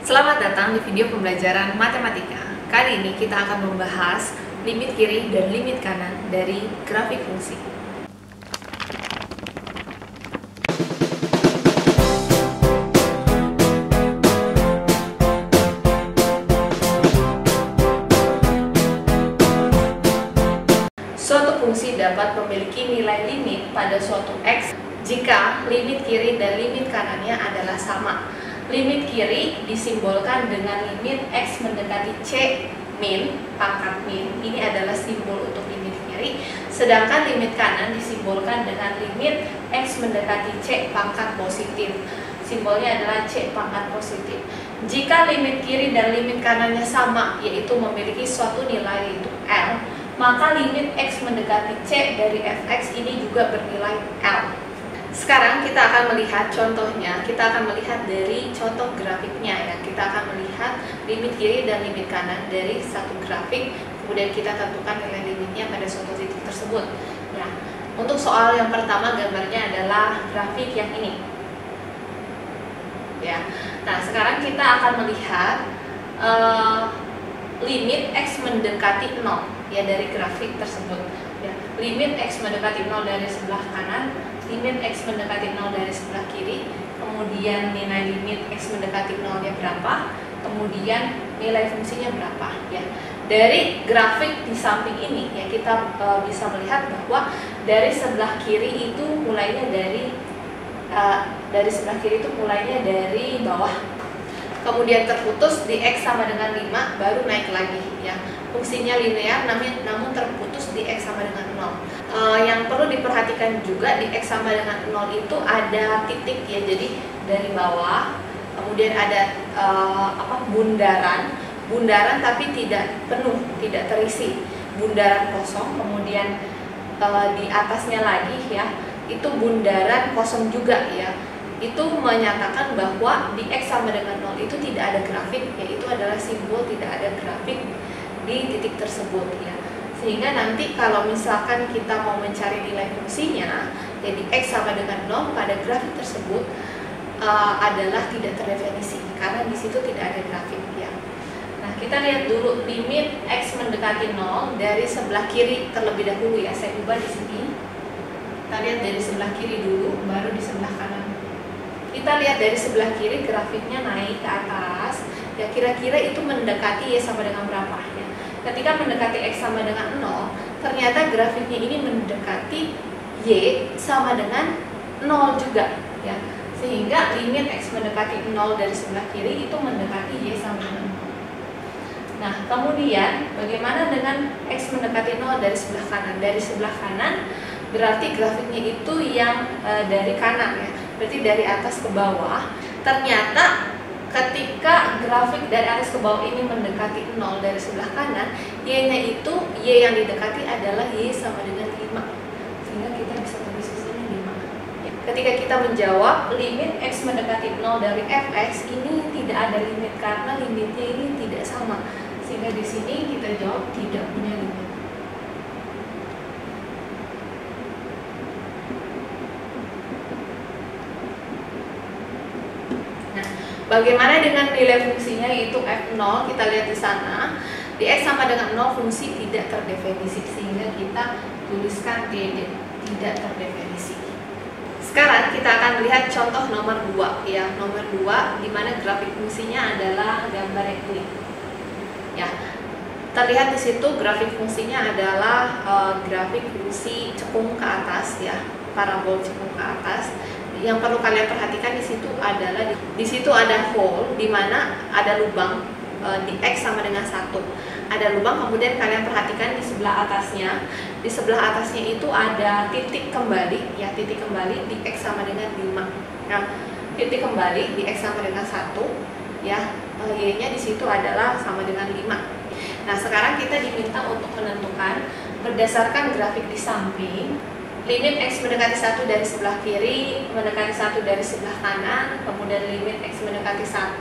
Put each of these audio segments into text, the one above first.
Selamat datang di video pembelajaran matematika. Kali ini kita akan membahas limit kiri dan limit kanan dari grafik fungsi. Suatu fungsi dapat memiliki nilai limit pada suatu x jika limit kiri dan limit kanannya adalah sama. Limit kiri disimbolkan dengan limit x mendekati c min, pangkat min. Ini adalah simbol untuk limit kiri. Sedangkan limit kanan disimbolkan dengan limit x mendekati c pangkat positif. Simbolnya adalah c pangkat positif. Jika limit kiri dan limit kanannya sama, yaitu memiliki suatu nilai yaitu L, maka limit x mendekati c dari fx ini juga bernilai L. Sekarang kita akan melihat contohnya. Kita akan melihat dari contoh grafiknya ya. Kita akan melihat limit kiri dan limit kanan dari satu grafik. Kemudian kita tentukan nilai limitnya pada suatu titik tersebut. Ya. Untuk soal yang pertama, gambarnya adalah grafik yang ini. Ya. Nah, sekarang kita akan melihat limit x mendekati 0 ya dari grafik tersebut. Ya. Limit x mendekati 0 dari sebelah kanan, limit x mendekati 0 dari sebelah kiri, kemudian nilai limit x mendekati 0-nya berapa, kemudian nilai fungsinya berapa ya. Dari grafik di samping ini ya kita bisa melihat bahwa dari sebelah kiri itu mulainya dari sebelah kiri itu mulainya dari bawah. Kemudian terputus di x sama dengan 5, baru naik lagi ya. Fungsinya linear namun terputus di x sama dengan 0. Yang perlu diperhatikan juga di x sama dengan 0 itu ada titik ya. Jadi dari bawah, kemudian ada bundaran tapi tidak penuh, tidak terisi. Bundaran kosong, kemudian di atasnya lagi ya, itu bundaran kosong juga ya. Itu menyatakan bahwa di x sama dengan 0 itu tidak ada grafik, yaitu adalah simbol tidak ada grafik di titik tersebut ya. Sehingga nanti kalau misalkan kita mau mencari nilai fungsinya, jadi x sama dengan 0 pada grafik tersebut adalah tidak terdefinisi karena di situ tidak ada grafik ya. Nah, kita lihat dulu limit x mendekati 0 dari sebelah kiri terlebih dahulu ya. Saya ubah di sini. Kita lihat dari sebelah kiri dulu, baru di sebelah kanan. Kita lihat dari sebelah kiri grafiknya naik ke atas. Ya, kira-kira itu mendekati y sama dengan berapa ya. Ketika mendekati x sama dengan 0, ternyata grafiknya ini mendekati y sama dengan 0 juga ya. Sehingga limit x mendekati 0 dari sebelah kiri itu mendekati y sama dengan 0. Nah, kemudian bagaimana dengan x mendekati 0 dari sebelah kanan? Dari sebelah kanan berarti grafiknya itu yang dari kanan ya. Berarti dari atas ke bawah. Ternyata ketika grafik dari atas ke bawah ini mendekati 0 dari sebelah kanan, y-nya itu, y yang didekati adalah y sama dengan 5. Sehingga kita bisa tulis di sini 5. Ya. Ketika kita menjawab limit x mendekati 0 dari fx, ini tidak ada limit karena limitnya ini tidak sama. Sehingga di sini kita jawab tidak punya limit. Bagaimana dengan nilai fungsinya yaitu f0? Kita lihat di sana. Di x sama dengan 0 fungsi tidak terdefinisi sehingga kita tuliskan tidak terdefinisi. Sekarang kita akan melihat contoh nomor 2 ya. Nomor 2 di mana grafik fungsinya adalah gambar yang ini. Ya. Terlihat di situ grafik fungsinya adalah grafik fungsi cekung ke atas ya. Parabol cekung ke atas. Yang perlu kalian perhatikan di situ adalah di situ ada hole di mana ada lubang di x sama dengan 1. Ada lubang, kemudian kalian perhatikan di sebelah atasnya. Di sebelah atasnya itu ada titik kembali ya, titik kembali di x sama dengan 5. Nah, titik kembali di x sama dengan 1 ya. Y-nya di situ adalah sama dengan 5. Nah, sekarang kita diminta untuk menentukan berdasarkan grafik di samping limit x mendekati 1 dari sebelah kiri, mendekati 1 dari sebelah kanan, kemudian limit x mendekati 1,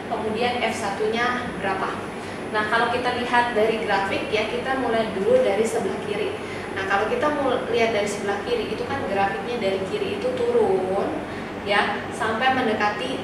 kemudian f1-nya berapa. Nah, kalau kita lihat dari grafik ya, kita mulai dulu dari sebelah kiri. Nah, kalau kita mau lihat dari sebelah kiri, itu kan grafiknya dari kiri itu turun ya, sampai mendekati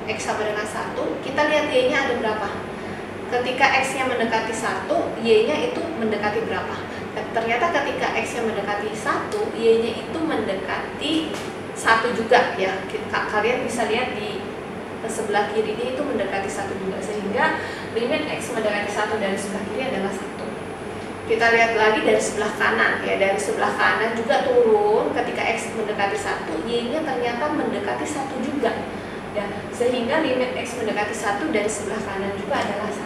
x sama dengan 1. Kita lihat lihat y-nya ada berapa. Ketika x-nya mendekati 1, y-nya itu mendekati berapa. Ternyata ketika x-nya mendekati 1, y-nya itu mendekati 1 juga ya. Kalian bisa lihat di sebelah kirinya itu mendekati 1 juga, sehingga limit x mendekati 1 dari sebelah kiri adalah 1. Kita lihat lagi dari sebelah kanan ya, dari sebelah kanan juga turun ketika x mendekati 1, y-nya ternyata mendekati 1 juga ya, sehingga limit x mendekati 1 dari sebelah kanan juga adalah 1.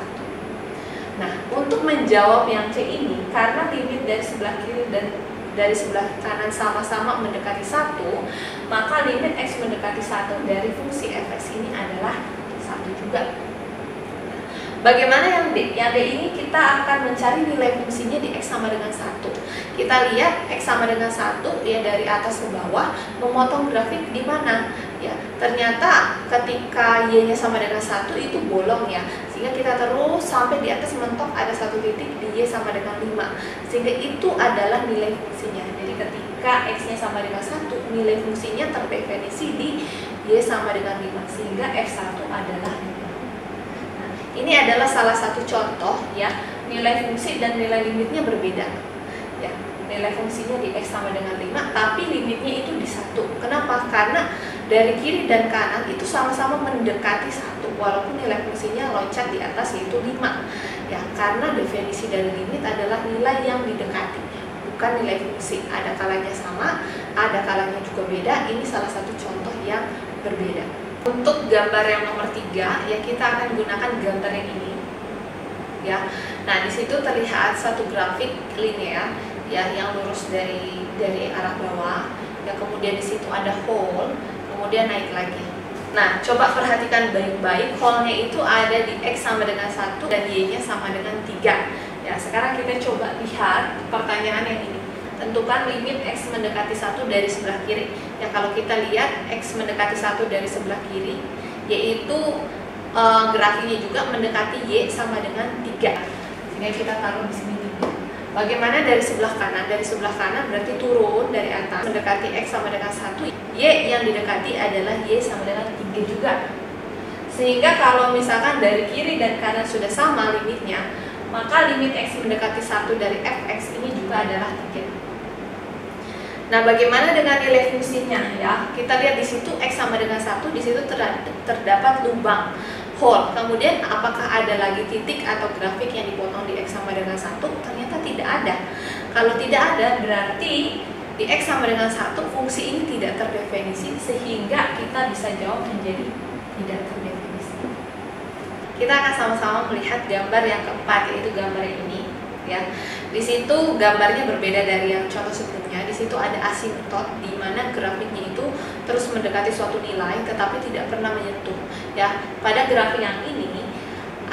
Nah, untuk menjawab yang C ini, karena limit dari sebelah kiri dan dari sebelah kanan sama-sama mendekati 1, maka limit x mendekati 1 dari fungsi fx ini adalah 1 juga. Bagaimana yang D? Yang D ini kita akan mencari nilai fungsinya di x sama dengan 1. Kita lihat x sama dengan 1 ya, dari atas ke bawah, memotong grafik di mana? Ya, ternyata ketika y-nya sama dengan 1 itu bolong ya. Sehingga kita terus sampai di atas mentok ada satu titik di y sama dengan 5. Sehingga itu adalah nilai fungsinya. Jadi ketika x-nya sama dengan 1, nilai fungsinya terdefinisi di y sama dengan 5. Sehingga f1 adalah 5. Ini adalah salah satu contoh ya, nilai fungsi dan nilai limitnya berbeda. Ya, nilai fungsinya di x sama dengan 5, tapi limitnya itu di 1. Kenapa? Karena dari kiri dan kanan itu sama-sama mendekati 1, walaupun nilai fungsinya loncat di atas yaitu 5. Ya, karena definisi dari limit adalah nilai yang didekati, bukan nilai fungsi. Ada kalanya sama, ada kalanya juga beda. Ini salah satu contoh yang berbeda. Untuk gambar yang nomor 3 ya, kita akan gunakan gambar yang ini ya. Nah, di situ terlihat satu grafik linear ya, yang lurus dari arah bawah ya, kemudian di situ ada hole, kemudian naik lagi. Nah, coba perhatikan baik-baik, hole-nya itu ada di x sama dengan 1 dan y-nya sama dengan 3 ya. Sekarang kita coba lihat pertanyaan yang ini. Tentukan limit x mendekati 1 dari sebelah kiri. Ya, kalau kita lihat x mendekati 1 dari sebelah kiri, yaitu grafiknya juga mendekati y sama dengan 3. Sehingga kita taruh di sini 3. Bagaimana dari sebelah kanan? Dari sebelah kanan berarti turun dari atas, mendekati x sama dengan 1. Y yang didekati adalah y sama dengan 3 juga. Sehingga kalau misalkan dari kiri dan kanan sudah sama limitnya, maka limit x mendekati 1 dari fx ini juga adalah 3. Nah, bagaimana dengan nilai fungsinya ya? Kita lihat di situ x sama dengan 1, di situ terdapat lubang hole. Kemudian apakah ada lagi titik atau grafik yang dipotong di x sama dengan 1? Ternyata tidak ada. Kalau tidak ada, berarti di x sama dengan 1 fungsi ini tidak terdefinisi, sehingga kita bisa jawab menjadi tidak terdefinisi. Kita akan sama-sama melihat gambar yang keempat, yaitu gambar ini ya. Di situ gambarnya berbeda dari yang contoh sebelumnya. Di situ ada asimtot, di mana grafiknya itu terus mendekati suatu nilai tetapi tidak pernah menyentuh ya. Pada grafik yang ini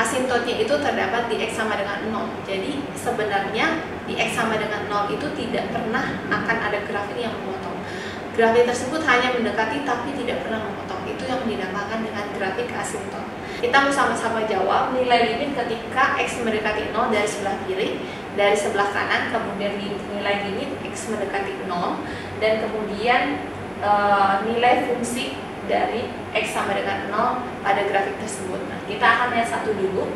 asimtotnya itu terdapat di x sama dengan 0. Jadi sebenarnya di x sama dengan 0 itu tidak pernah akan ada grafik yang memotong. Grafik tersebut hanya mendekati tapi tidak pernah memotong. Itu yang dinamakan dengan grafik asimtot. Kita mau sama-sama jawab nilai limit ketika x mendekati 0 dari sebelah kiri, dari sebelah kanan, kemudian nilai limit x mendekati 0, dan kemudian nilai fungsi dari x sama dengan 0 pada grafik tersebut. Nah, kita akan lihat satu dulu.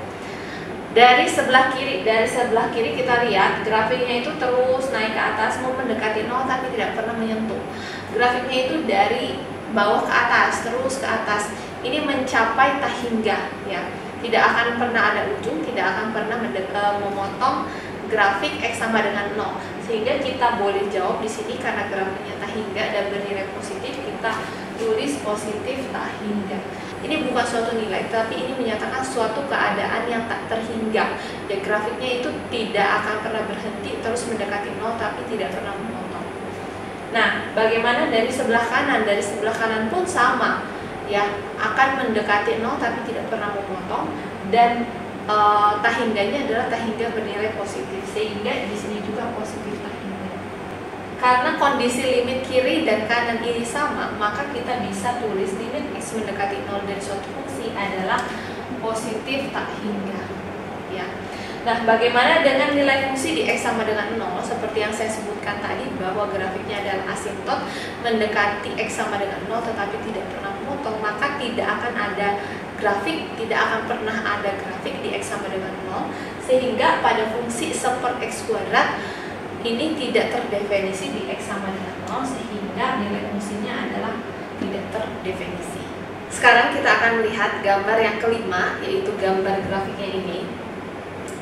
Dari sebelah kiri kita lihat grafiknya itu terus naik ke atas, mau mendekati 0 tapi tidak pernah menyentuh. Grafiknya itu dari bawah ke atas, terus ke atas. Ini mencapai tahingga ya. Tidak akan pernah ada ujung, tidak akan pernah memotong grafik x sama dengan 0. Sehingga kita boleh jawab di sini karena grafiknya tahingga dan bernilai positif, kita tulis positif tahingga. Ini bukan suatu nilai, tapi ini menyatakan suatu keadaan yang tak terhingga. Ya, grafiknya itu tidak akan pernah berhenti, terus mendekati 0 tapi tidak pernah memotong. Nah, bagaimana dari sebelah kanan? Dari sebelah kanan pun sama ya, akan mendekati 0 tapi tidak pernah memotong, dan tahingganya adalah tahingga bernilai positif, sehingga di sini juga positif tahingga. Karena kondisi limit kiri dan kanan ini sama, maka kita bisa tulis limit x mendekati 0 dari suatu fungsi adalah positif tahingga ya. Nah, bagaimana dengan nilai fungsi di x sama dengan 0? Seperti yang saya sebutkan tadi, bahwa grafiknya adalah asimtot, mendekati x sama dengan 0 tetapi tidak pernah memotong. memotong, maka tidak akan ada grafik, tidak akan pernah ada grafik di X sama dengan 0, sehingga pada fungsi 1/X kuadrat ini tidak terdefinisi di X sama dengan 0, sehingga nilai fungsinya adalah tidak terdefinisi. Sekarang kita akan melihat gambar yang kelima, yaitu gambar grafiknya ini.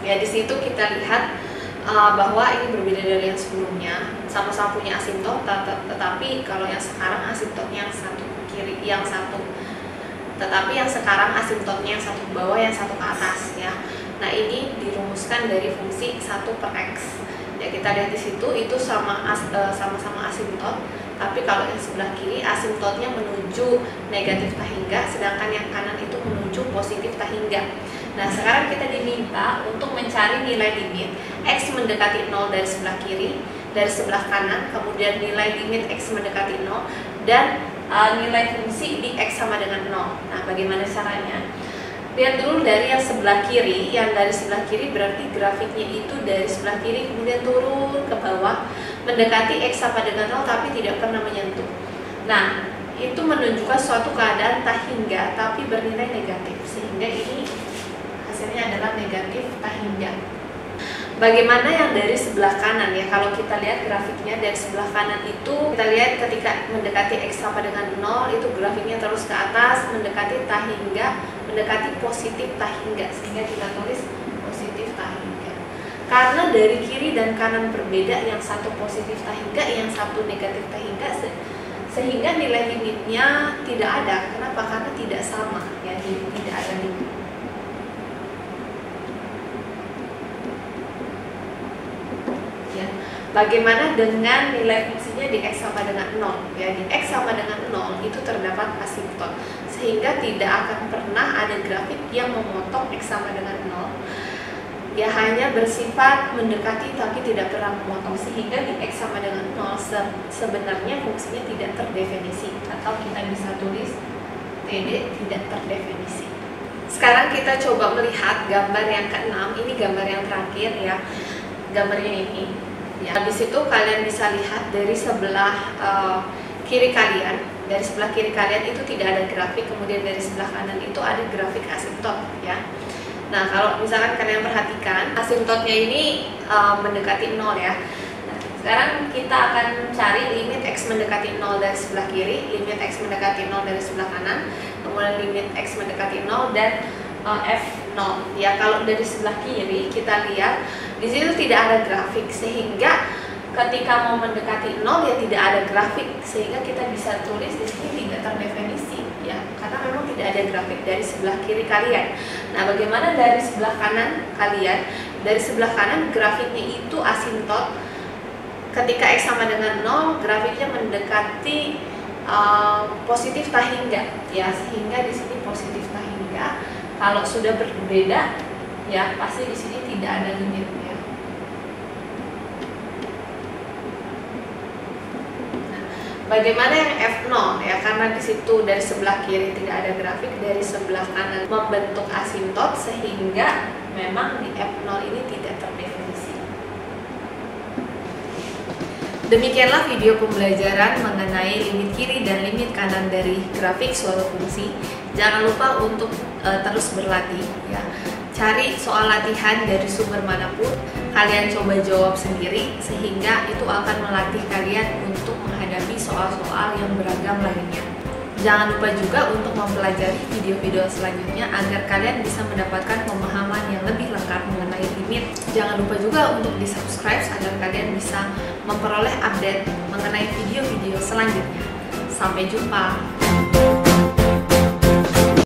Ya, di situ kita lihat bahwa ini berbeda dari yang sebelumnya, sama-sama punya asimptot, tetapi kalau yang sekarang asimptotnya yang satu ke kiri, yang satu, tetapi yang sekarang asimptotnya yang satu ke bawah, yang satu ke atas ya. Nah, ini dirumuskan dari fungsi 1/X. Ya, kita lihat di situ itu sama-sama asimptot, tapi kalau yang sebelah kiri asimptotnya menuju negatif tahingga, sedangkan yang kanan itu menuju positif tahingga. Nah, sekarang kita diminta untuk mencari nilai limit X mendekati 0 dari sebelah kiri, dari sebelah kanan, kemudian nilai limit X mendekati 0, dan nilai fungsi di X sama dengan 0. Nah, bagaimana caranya? Lihat dulu dari yang sebelah kiri. Yang dari sebelah kiri berarti grafiknya itu dari sebelah kiri kemudian turun ke bawah, mendekati X sama dengan 0 tapi tidak pernah menyentuh. Nah, itu menunjukkan suatu keadaan tahingga tapi bernilai negatif, sehingga ini hasilnya adalah negatif tahingga. Bagaimana yang dari sebelah kanan ya? Kalau kita lihat grafiknya dari sebelah kanan itu, kita lihat ketika mendekati X sama dengan 0 itu grafiknya terus ke atas, mendekati tahingga, mendekati positif tahingga, sehingga kita tulis positif tahingga. Karena dari kiri dan kanan berbeda, yang satu positif tahingga, yang satu negatif tahingga, sehingga nilai limitnya tidak ada. Kenapa? Karena tidak sama ya, tidak ada limit. Bagaimana dengan nilai fungsinya di X sama dengan 0? Ya, di X sama dengan 0 itu terdapat asimptot, sehingga tidak akan pernah ada grafik yang memotong X sama dengan 0. Ya, hanya bersifat mendekati tapi tidak pernah memotong, sehingga di X sama dengan 0 sebenarnya fungsinya tidak terdefinisi, atau kita bisa tulis TD tidak terdefinisi. Sekarang kita coba melihat gambar yang ke-6, ini gambar yang terakhir ya, gambarnya ini. Ya, di situ kalian bisa lihat dari sebelah kiri kalian, dari sebelah kiri kalian itu tidak ada grafik, kemudian dari sebelah kanan itu ada grafik asimptot ya. Nah, kalau misalkan kalian perhatikan asimptotnya ini mendekati 0 ya. Nah, sekarang kita akan cari limit X mendekati 0 dari sebelah kiri, limit X mendekati 0 dari sebelah kanan, kemudian limit X mendekati 0 dan F0 ya. Kalau dari sebelah kiri kita lihat di situ tidak ada grafik, sehingga ketika mau mendekati 0 ya tidak ada grafik, sehingga kita bisa tulis di sini tidak terdefinisi ya, karena memang tidak ada grafik dari sebelah kiri kalian. Nah, bagaimana dari sebelah kanan kalian? Dari sebelah kanan grafiknya itu asimptot. Ketika X sama dengan 0 grafiknya mendekati positif tahingga ya, sehingga di sini positif tahingga. Kalau sudah berbeda ya pasti di sini tidak ada limit ya. Nah, bagaimana yang F0 ya? Karena di situ dari sebelah kiri tidak ada grafik, dari sebelah kanan membentuk asimptot, sehingga memang di F0 ini tidak terdefinisi. Demikianlah video pembelajaran mengenai limit kiri dan limit kanan dari grafik suatu fungsi. Jangan lupa untuk terus berlatih ya. Cari soal latihan dari sumber manapun, kalian coba jawab sendiri, sehingga itu akan melatih kalian untuk menghadapi soal-soal yang beragam lainnya. Jangan lupa juga untuk mempelajari video-video selanjutnya agar kalian bisa mendapatkan pemahaman yang lebih lengkap mengenai limit. Jangan lupa juga untuk di-subscribe agar kalian bisa memperoleh update mengenai video-video selanjutnya. Sampai jumpa!